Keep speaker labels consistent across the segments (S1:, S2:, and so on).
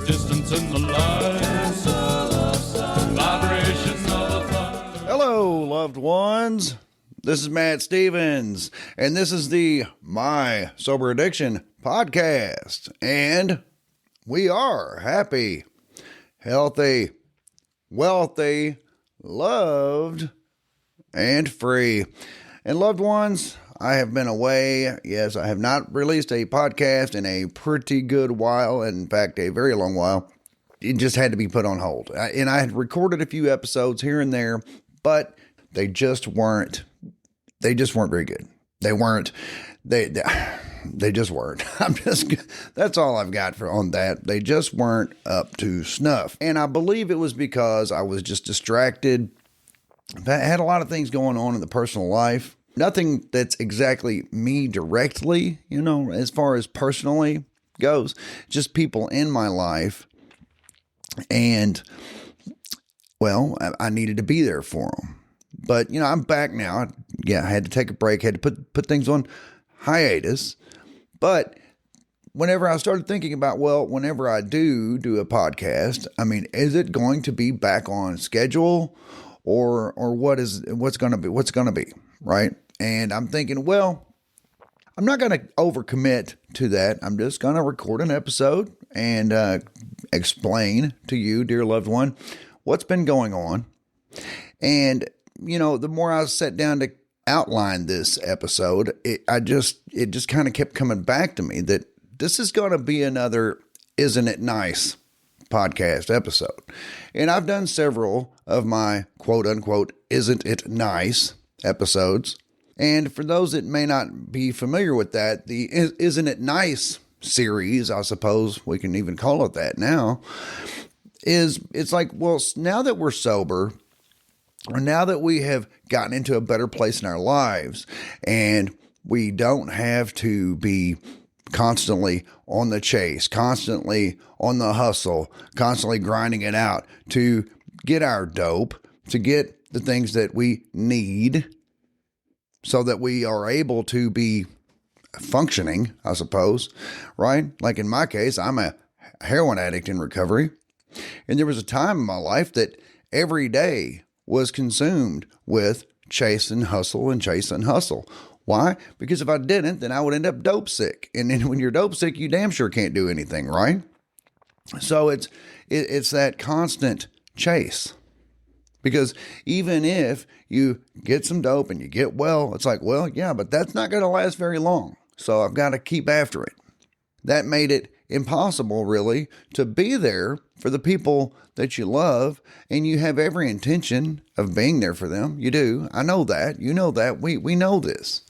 S1: distance in the light, vibration of the thunder.
S2: Hello, loved ones. This is Matt Stevens, and this is the My Sober Addiction podcast. And we are happy, healthy, wealthy, loved, and free. And loved ones, I have been away. Yes, I have not released a podcast in a pretty good while. In fact, a very long while. It just had to be put on hold. And I had recorded a few episodes here and there, but they just weren't very good. They just weren't. That's all I've got on that. They just weren't up to snuff. And I believe it was because I was just distracted. I had a lot of things going on in the personal life. Nothing that's exactly me directly, as far as personally goes, just people in my life. And, well, I needed to be there for them. But, I'm back now. Yeah, I had to take a break, had to put things on hiatus. But whenever I started thinking about, whenever I do a podcast, is it going to be back on schedule or what's going to be, right? And I'm thinking, I'm not going to overcommit to that. I'm just going to record an episode and explain to you, dear loved one, what's been going on. And, the more I sat down to outline this episode, it just kind of kept coming back to me that this is going to be another Isn't It Nice podcast episode. And I've done several of my quote unquote Isn't It Nice episodes. And for those that may not be familiar with that, the Isn't It Nice series, I suppose we can even call it that now, it's like, now that we're sober, or now that we have gotten into a better place in our lives and we don't have to be constantly on the chase, constantly on the hustle, constantly grinding it out to get our dope, to get the things that we need so that we are able to be functioning, I suppose, right? Like in my case, I'm a heroin addict in recovery. And there was a time in my life that every day was consumed with chase and hustle and chase and hustle. Why? Because if I didn't, then I would end up dope sick. And then when you're dope sick, you damn sure can't do anything, right? So it's that constant chase. Because even if you get some dope and you get well, it's like, but that's not going to last very long. So I've got to keep after it. That made it impossible, really, to be there for the people that you love, and you have every intention of being there for them. You do. I know that. You know that. We know this.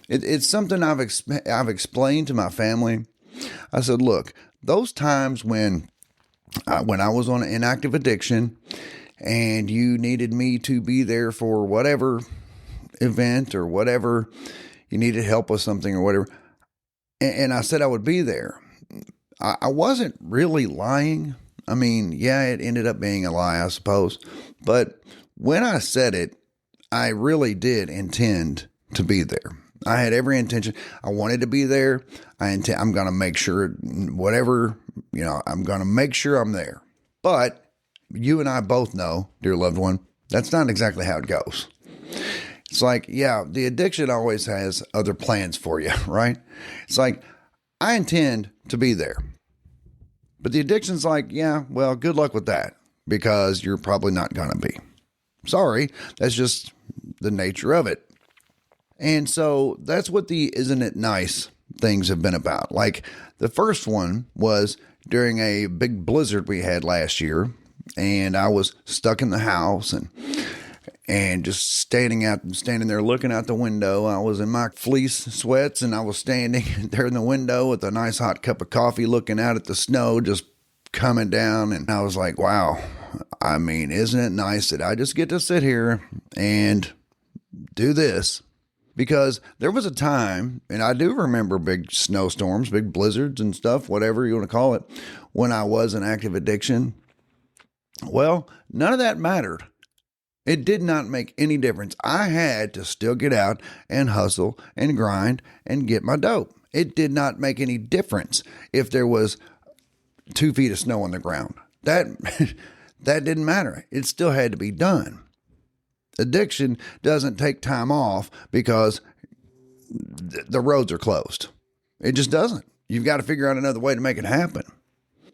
S2: It's something I've explained to my family. I said, look, those times when I was on an inactive addiction and you needed me to be there for whatever event or whatever, you needed help with something or whatever, and I said I would be there. I wasn't really lying. It ended up being a lie, I suppose. But when I said it, I really did intend to be there. I had every intention. I wanted to be there. I'm going to make sure whatever, I'm going to make sure I'm there. But you and I both know, dear loved one, that's not exactly how it goes. It's like, the addiction always has other plans for you, right? It's like, I intend to be there. But the addiction's like, good luck with that, because you're probably not going to be. Sorry, that's just the nature of it. And so that's what the Isn't It Nice things have been about. Like the first one was during a big blizzard we had last year, and I was stuck in the house and just standing there looking out the window. I was in my fleece sweats and I was standing there in the window with a nice hot cup of coffee looking out at the snow just coming down. And I was like, wow, isn't it nice that I just get to sit here and do this? Because there was a time, and I do remember big snowstorms, big blizzards and stuff, whatever you want to call it, when I was in active addiction. Well, none of that mattered. It did not make any difference. I had to still get out and hustle and grind and get my dope. It did not make any difference if there was 2 feet of snow on the ground. That that didn't matter. It still had to be done. Addiction doesn't take time off because the roads are closed. It just doesn't. You've got to figure out another way to make it happen.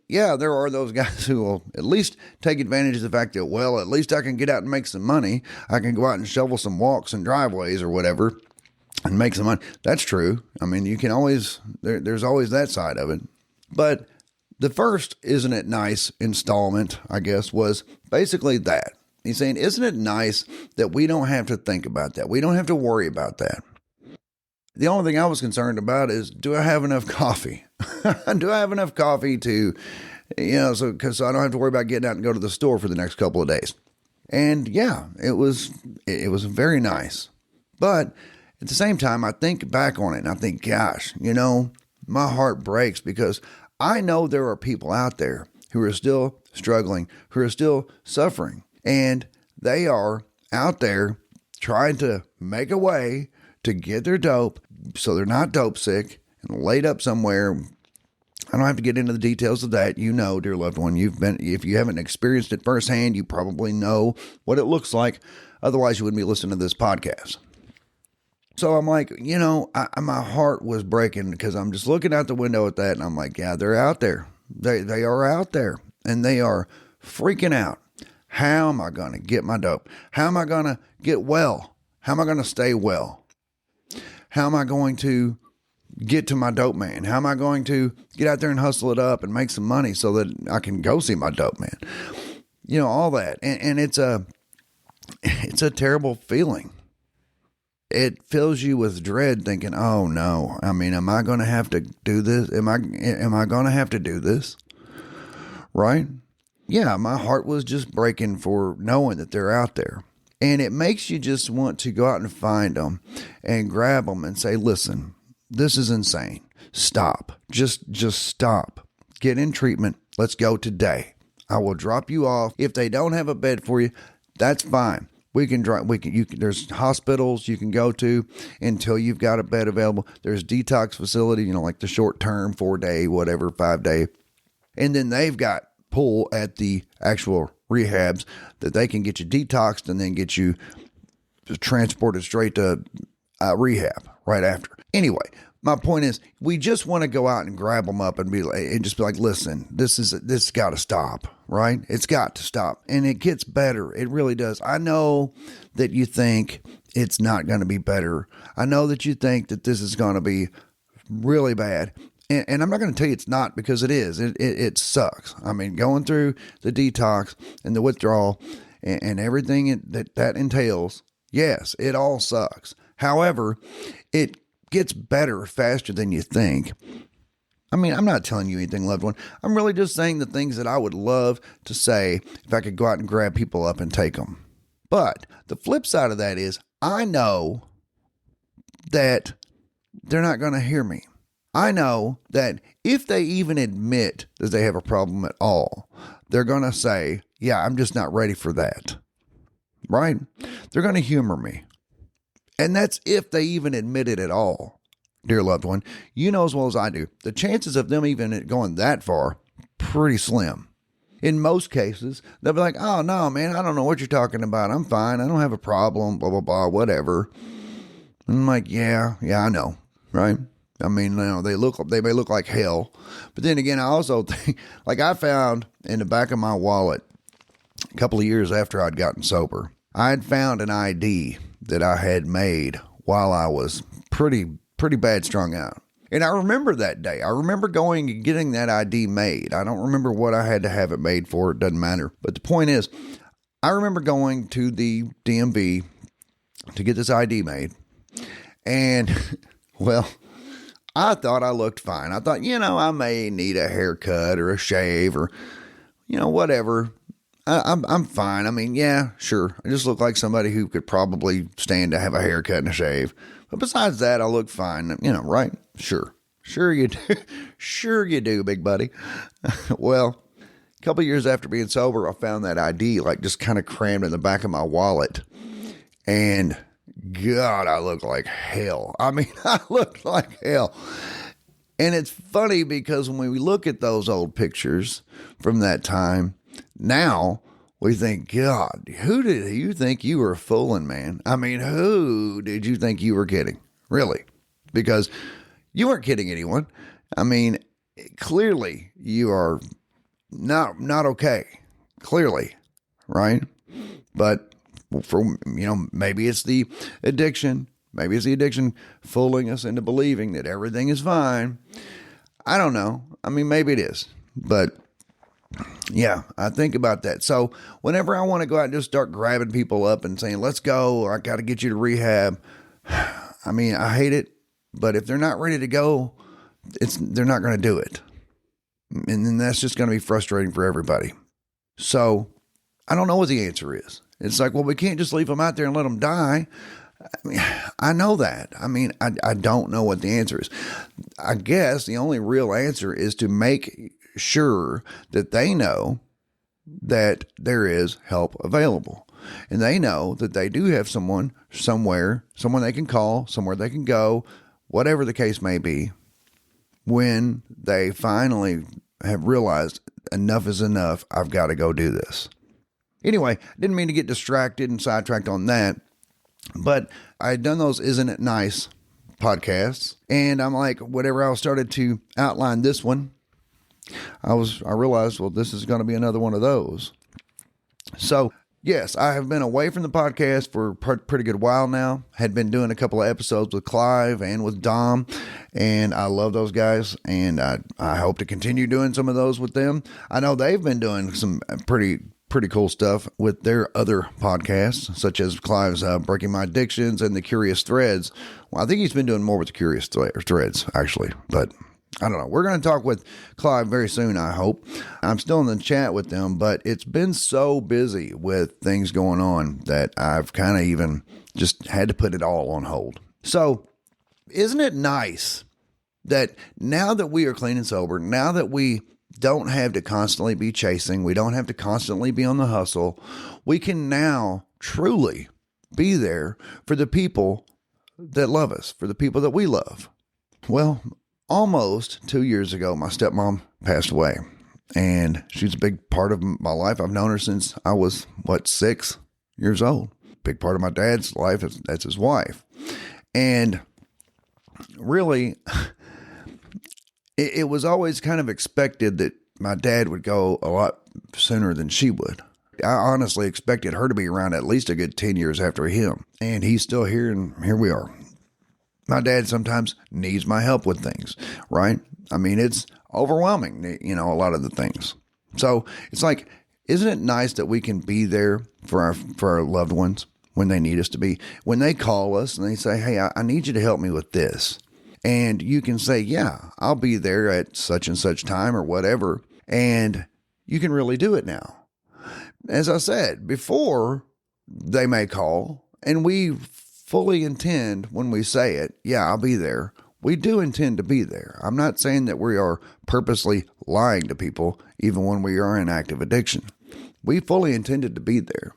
S2: Yeah, there are those guys who will at least take advantage of the fact that, well, at least I can get out and make some money. I can go out and shovel some walks and driveways or whatever and make some money. That's true. I mean, you can always, there's always that side of it. But the first Isn't It Nice installment, I guess, was basically that. He's saying, isn't it nice that we don't have to think about that? We don't have to worry about that. The only thing I was concerned about is, do I have enough coffee? Do I have enough coffee to, because I don't have to worry about getting out and go to the store for the next couple of days. And yeah, it was very nice. But at the same time, I think back on it and I think, gosh, my heart breaks because I know there are people out there who are still struggling, who are still suffering, and they are out there trying to make a way to get their dope so they're not dope sick and laid up somewhere. I don't have to get into the details of that. Dear loved one, if you haven't experienced it firsthand, you probably know what it looks like. Otherwise, you wouldn't be listening to this podcast. So I'm like, my heart was breaking because I'm just looking out the window at that and I'm like, yeah, they're out there. They are out there and they are freaking out. How am I going to get my dope? How am I going to get well? How am I going to stay well? How am I going to get to my dope man? How am I going to get out there and hustle it up and make some money so that I can go see my dope man? All that. And it's a terrible feeling. It fills you with dread thinking, oh no, am I going to have to do this? Am I going to have to do this? Right? Yeah, my heart was just breaking for knowing that they're out there. And it makes you just want to go out and find them and grab them and say, listen, this is insane. Stop. Just stop. Get in treatment. Let's go today. I will drop you off. If they don't have a bed for you, that's fine. There's hospitals you can go to until you've got a bed available. There's detox facility, like the short term, 4-day, whatever, 5-day. And then they've got pull at the actual rehabs that they can get you detoxed and then get you transported straight to rehab right after. Anyway, my point is, we just want to go out and grab them up and just be like, listen, this got to stop, right? It's got to stop. And it gets better. It really does. I know that you think it's not going to be better. I know that you think that this is going to be really bad. And I'm not going to tell you it's not, because it is. It sucks. Going through the detox and the withdrawal and everything that entails, yes, it all sucks. However, it gets better faster than you think. I'm not telling you anything, loved one. I'm really just saying the things that I would love to say if I could go out and grab people up and take them. But the flip side of that is, I know that they're not going to hear me. I know that if they even admit that they have a problem at all, they're going to say, yeah, I'm just not ready for that. Right? They're going to humor me. And that's if they even admit it at all. Dear loved one, you know as well as I do, the chances of them even going that far, pretty slim. In most cases, they'll be like, oh, no, man, I don't know what you're talking about. I'm fine. I don't have a problem, blah, blah, blah, whatever. And I'm like, yeah, I know, right? They may look like hell. But then again, I also think, I found in the back of my wallet a couple of years after I'd gotten sober, I had found an ID that I had made while I was pretty bad strung out. And I remember that day. I remember going and getting that ID made. I don't remember what I had to have it made for. It doesn't matter. But the point is, I remember going to the DMV to get this ID made. And, well, I thought I looked fine. I thought, I may need a haircut or a shave or, whatever. I'm fine. Yeah, sure. I just look like somebody who could probably stand to have a haircut and a shave. But besides that, I look fine, right? Sure. Sure you do. Sure you do, big buddy. Well, a couple of years after being sober, I found that ID just kind of crammed in the back of my wallet. And God, I look like hell. I look like hell. And it's funny because when we look at those old pictures from that time, now we think, God, who did you think you were fooling, man? I mean, who did you think you were kidding? Really? Because you weren't kidding anyone. I mean, clearly you are not okay. Clearly, right? But maybe it's the addiction. Maybe it's the addiction fooling us into believing that everything is fine. I don't know. I mean, maybe it is. But yeah, I think about that. So whenever I want to go out and just start grabbing people up and saying, let's go, or I got to get you to rehab. I mean, I hate it. But if they're not ready to go, they're not going to do it. And then that's just going to be frustrating for everybody. So I don't know what the answer is. It's like, well, we can't just leave them out there and let them die. I mean, I know that. I mean, I don't know what the answer is. I guess the only real answer is to make sure that they know that there is help available. And they know that they do have someone somewhere, someone they can call, somewhere they can go, whatever the case may be, when they finally have realized enough is enough, I've got to go do this. Anyway, didn't mean to get distracted and sidetracked on that. But I had done those Isn't It Nice podcasts, and I'm like, whatever I started to outline this one, I realized, well, this is going to be another one of those. So yes, I have been away from the podcast for a pretty good while now. Had been doing a couple of episodes with Clive and with Dom, and I love those guys, and I hope to continue doing some of those with them. I know they've been doing some pretty cool stuff with their other podcasts, such as Clive's Breaking My Addictions and the Curious Threads. Well, I think he's been doing more with the Curious Threads, actually, but I don't know. We're going to talk with Clive very soon, I hope. I'm still in the chat with them, but it's been so busy with things going on that I've kind of even just had to put it all on hold. So isn't it nice that now that we are clean and sober, now that we don't have to constantly be chasing, we don't have to constantly be on the hustle, we can now truly be there for the people that love us, for the people that we love. Well, almost 2 years ago, my stepmom passed away, and she's a big part of my life. I've known her since I was, 6 years old. Big part of my dad's life, that's his wife. And really, it was always kind of expected that my dad would go a lot sooner than she would. I honestly expected her to be around at least a good 10 years after him. And he's still here, and here we are. My dad sometimes needs my help with things, right? I mean, it's overwhelming, a lot of the things. So it's like, isn't it nice that we can be there for our loved ones when they need us to be? When they call us and they say, hey, I need you to help me with this. And you can say, yeah, I'll be there at such and such time or whatever. And you can really do it now. As I said before, they may call, and we fully intend when we say it, yeah, I'll be there. We do intend to be there. I'm not saying that we are purposely lying to people, even when we are in active addiction. We fully intended to be there.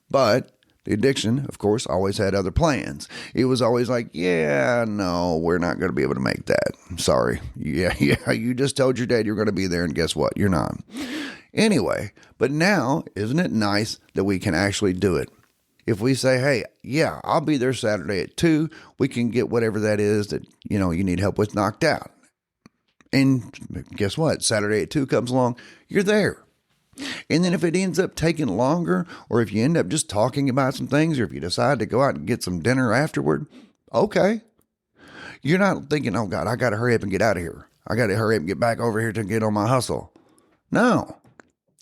S2: But the addiction, of course, always had other plans. It was always like, yeah, no, we're not going to be able to make that. I'm sorry. Yeah, you just told your dad you're going to be there, and guess what? You're not. Anyway, but now, isn't it nice that we can actually do it? If we say, hey, yeah, I'll be there Saturday at 2, we can get whatever that is that, you need help with knocked out. And guess what? Saturday at 2 comes along, you're there. And then if it ends up taking longer, or if you end up just talking about some things, or if you decide to go out and get some dinner afterward, okay. You're not thinking, oh God, I got to hurry up and get out of here. I got to hurry up and get back over here to get on my hustle. No.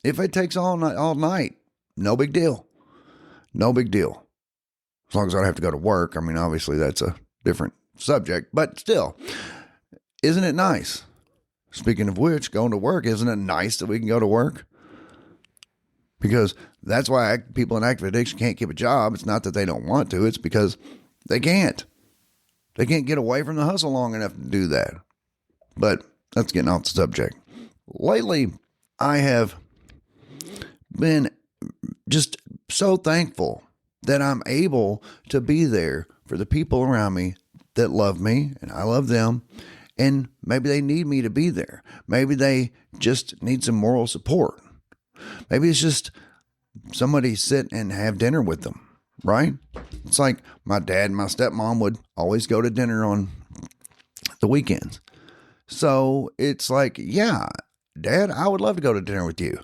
S2: If it takes all night, no big deal. No big deal. As long as I don't have to go to work. I mean, obviously that's a different subject, but still, isn't it nice? Speaking of which, going to work, isn't it nice that we can go to work? Because that's why people in active addiction can't keep a job. It's not that they don't want to. It's because they can't. They can't get away from the hustle long enough to do that. But that's getting off the subject. Lately, I have been just so thankful that I'm able to be there for the people around me that love me, and I love them. And maybe they need me to be there. Maybe they just need some moral support. Maybe it's just somebody sit and have dinner with them, right? It's like my dad and my stepmom would always go to dinner on the weekends. So it's like, yeah, Dad, I would love to go to dinner with you.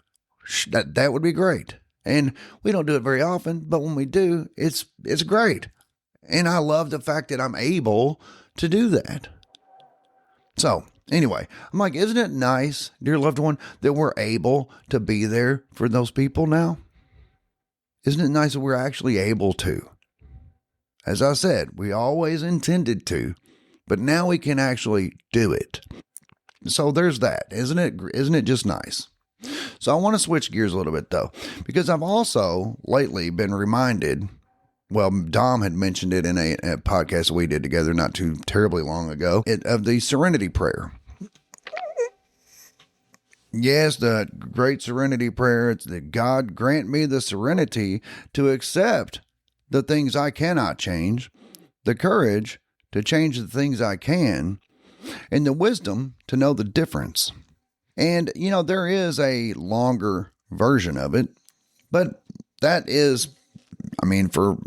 S2: That would be great. And we don't do it very often, but when we do, it's great. And I love the fact that I'm able to do that. So anyway, I'm like, isn't it nice, dear loved one, that we're able to be there for those people now? Isn't it nice that we're actually able to? As I said, we always intended to, but now we can actually do it. So there's that, isn't it? Isn't it just nice? So I want to switch gears a little bit though, because I've also lately been reminded, well, Dom had mentioned it in a podcast we did together not too terribly long ago, of the serenity prayer. Yes, the great serenity prayer. It's that God grant me the serenity to accept the things I cannot change, the courage to change the things I can, and the wisdom to know the difference. And, there is a longer version of it, but that is, for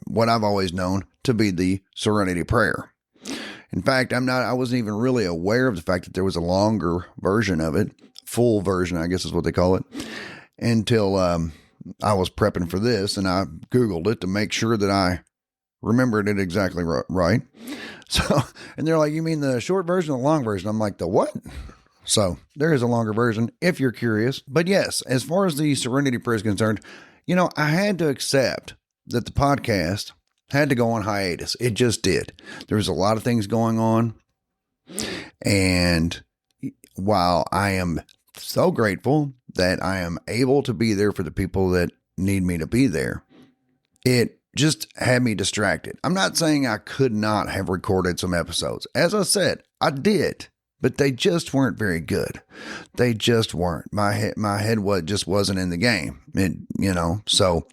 S2: what I've always known to be the serenity prayer. In fact, I wasn't even really aware of the fact that there was a longer version of it, full version, I guess is what they call it, until I was prepping for this and I Googled it to make sure that I remembered it exactly right. So, and they're like, you mean the short version or the long version? I'm like, the what? So there is a longer version if you're curious. But yes, as far as the serenity prayer is concerned, I had to accept that the podcast had to go on hiatus. It just did. There was a lot of things going on. And while I am so grateful that I am able to be there for the people that need me to be there, it just had me distracted. I'm not saying I could not have recorded some episodes. As I said, I did, but they just weren't very good. They just weren't. My head just wasn't in the game. So,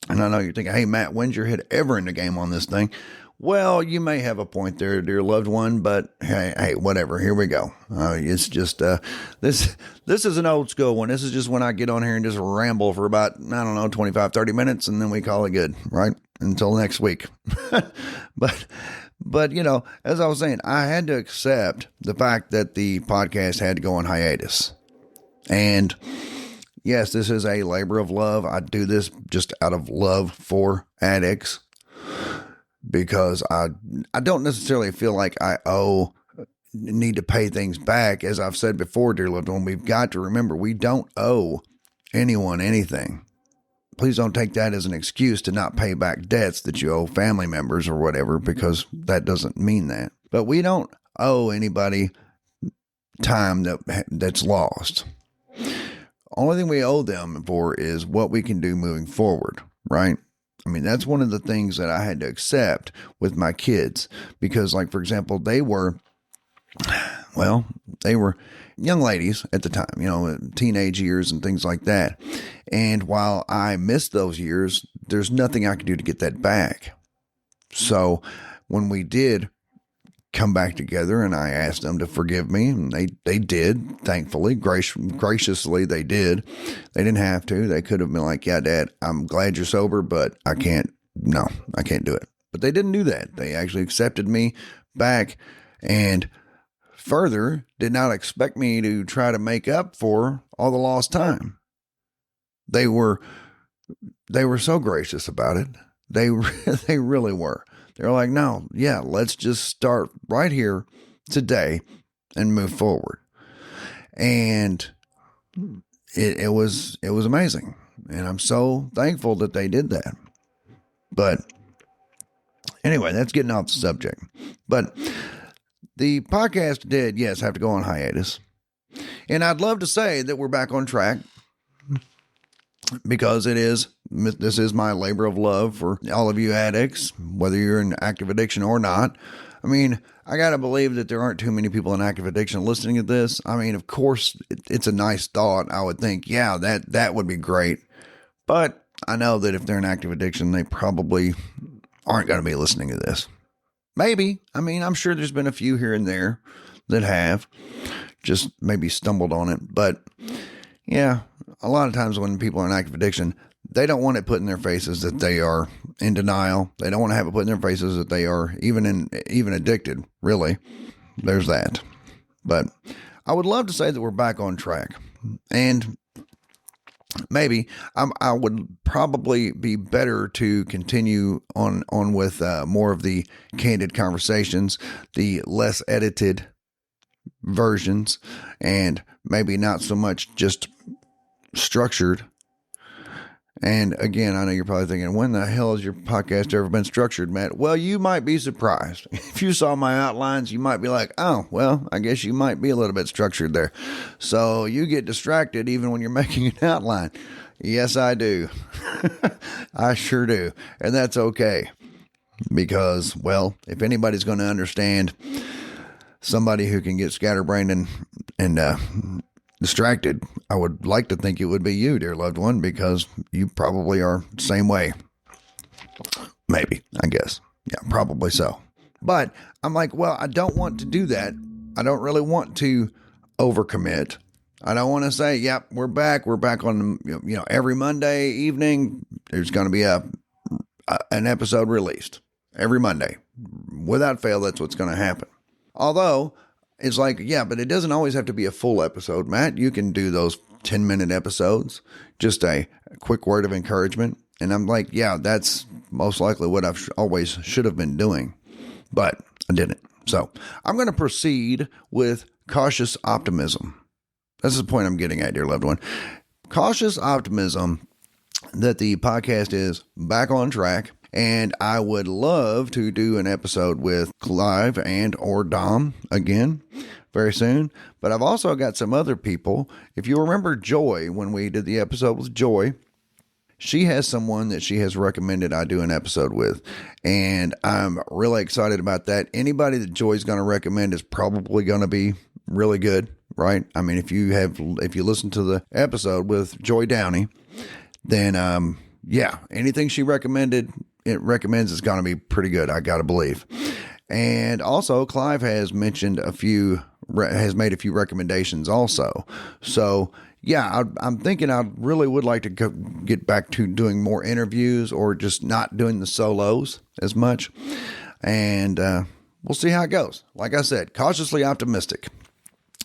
S2: and I know you're thinking, hey, Matt, when's your head ever in the game on this thing? Well, you may have a point there, dear loved one, but hey, whatever. Here we go. It's just, this is an old school one. This is just when I get on here and just ramble for about, 25, 30 minutes, and then we call it good, right? Until next week. But, as I was saying, I had to accept the fact that the podcast had to go on hiatus. And yes, this is a labor of love. I do this just out of love for addicts, because I don't necessarily feel like I need to pay things back. As I've said before, dear loved one, we've got to remember we don't owe anyone anything. Please don't take that as an excuse to not pay back debts that you owe family members or whatever, because that doesn't mean that. But we don't owe anybody time that's lost. Only thing we owe them for is what we can do moving forward, right? That's one of the things that I had to accept with my kids, because, like, for example, they were young ladies at the time, teenage years and things like that. And while I missed those years, there's nothing I could do to get that back. So when we did come back together and I asked them to forgive me, and they did, thankfully, graciously they did. They didn't have to. They could have been like, yeah, Dad, I'm glad you're sober, but I can't do it. But they didn't do that. They actually accepted me back, and further did not expect me to try to make up for all the lost time. They were so gracious about it. They really were. They're like, no, yeah, let's just start right here today and move forward. And it was amazing. And I'm so thankful that they did that. But anyway, that's getting off the subject. But the podcast did, yes, have to go on hiatus. And I'd love to say that we're back on track, because this is my labor of love for all of you addicts, whether you're in active addiction or not. I got to believe that there aren't too many people in active addiction listening to this. Of course, it's a nice thought. I would think, yeah, that would be great. But I know that if they're in active addiction, they probably aren't going to be listening to this. Maybe. I mean, I'm sure there's been a few here and there that have just maybe stumbled on it. But yeah, a lot of times when people are in active addiction, they don't want it put in their faces that they are in denial. They don't want to have it put in their faces that they are even addicted, really. There's that. But I would love to say that we're back on track. And maybe I would probably be better to continue on with more of the candid conversations, the less edited versions, and maybe not so much just structured. And again, I know you're probably thinking, when the hell has your podcast ever been structured, Matt? Well, you might be surprised. If you saw my outlines, you might be like, oh, well, I guess you might be a little bit structured there. So you get distracted even when you're making an outline. Yes, I do. I sure do. And that's okay. Because, well, if anybody's going to understand somebody who can get scatterbrained and distracted, I would like to think it would be you, dear loved one, because you probably are the same way. Maybe, I guess. Yeah, probably so. But I'm like, well, I don't want to do that. I don't really want to overcommit. I don't want to say, yep, we're back. We're back on, every Monday evening. There's going to be an episode released every Monday. Without fail, that's what's going to happen. Although, it's like, yeah, but it doesn't always have to be a full episode, Matt. You can do those 10-minute episodes, just a quick word of encouragement. And I'm like, yeah, that's most likely what I've always should have been doing, but I didn't. So I'm going to proceed with cautious optimism. That's the point I'm getting at, dear loved one. Cautious optimism that the podcast is back on track. And I would love to do an episode with Clive and or Dom again very soon. But I've also got some other people. If you remember Joy, when we did the episode with Joy, she has someone that she has recommended I do an episode with. And I'm really excited about that. Anybody that Joy's going to recommend is probably going to be really good, right? I mean, if you listen to the episode with Joy Downey, then yeah, anything she recommends is going to be pretty good, I got to believe. And also, Clive has mentioned has made a few recommendations also. So, yeah, I'm thinking I really would like to get back to doing more interviews or just not doing the solos as much. And we'll see how it goes. Like I said, cautiously optimistic.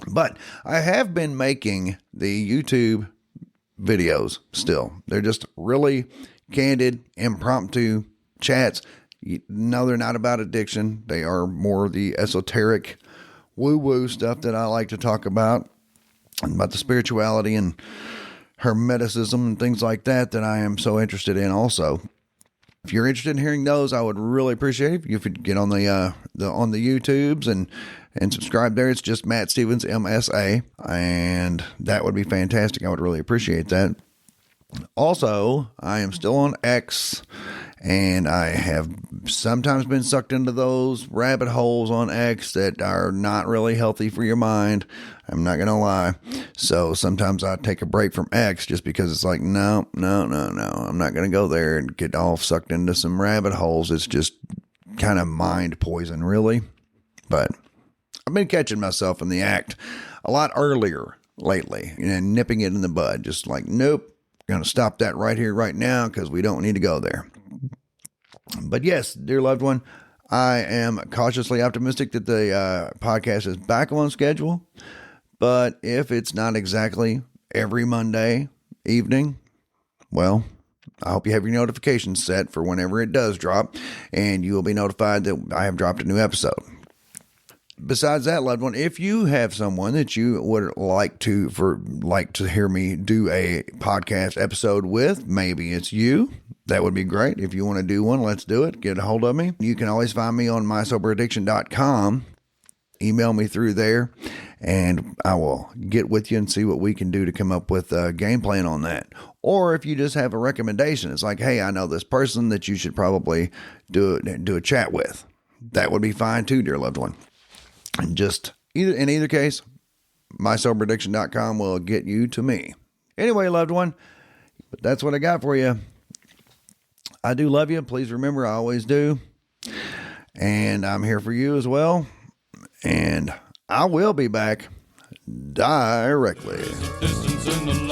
S2: But I have been making the YouTube videos still. They're just really candid, impromptu chats. No, they're not about addiction. They are more the esoteric woo-woo stuff that I like to talk about the spirituality and hermeticism and things like that I am so interested in also. If you're interested in hearing those, I would really appreciate it if you could get on the YouTubes and subscribe there. It's just Matt Stevens, MSA, and that would be fantastic. I would really appreciate that. Also, I am still on X, and I have sometimes been sucked into those rabbit holes on X that are not really healthy for your mind. I'm not going to lie. So sometimes I take a break from X just because it's like, no. I'm not going to go there and get all sucked into some rabbit holes. It's just kind of mind poison, really. But I've been catching myself in the act a lot earlier lately, nipping it in the bud. Just like, nope. Going to stop that right here, right now, because we don't need to go there. But yes, dear loved one, I am cautiously optimistic that the podcast is back on schedule. But if it's not exactly every Monday evening, well, I hope you have your notifications set for whenever it does drop, and you will be notified that I have dropped a new episode. Besides that, loved one, if you have someone that you would like to hear me do a podcast episode with, maybe it's you. That would be great. If you want to do one, let's do it. Get a hold of me. You can always find me on mysoberaddiction.com. Email me through there, and I will get with you and see what we can do to come up with a game plan on that. Or if you just have a recommendation, it's like, hey, I know this person that you should probably do a chat with. That would be fine too, dear loved one. And just in either case, mysoberaddiction.com will get you to me. Anyway, loved one, but that's what I got for you. I do love you. Please remember, I always do. And I'm here for you as well. And I will be back directly.
S1: Distance in the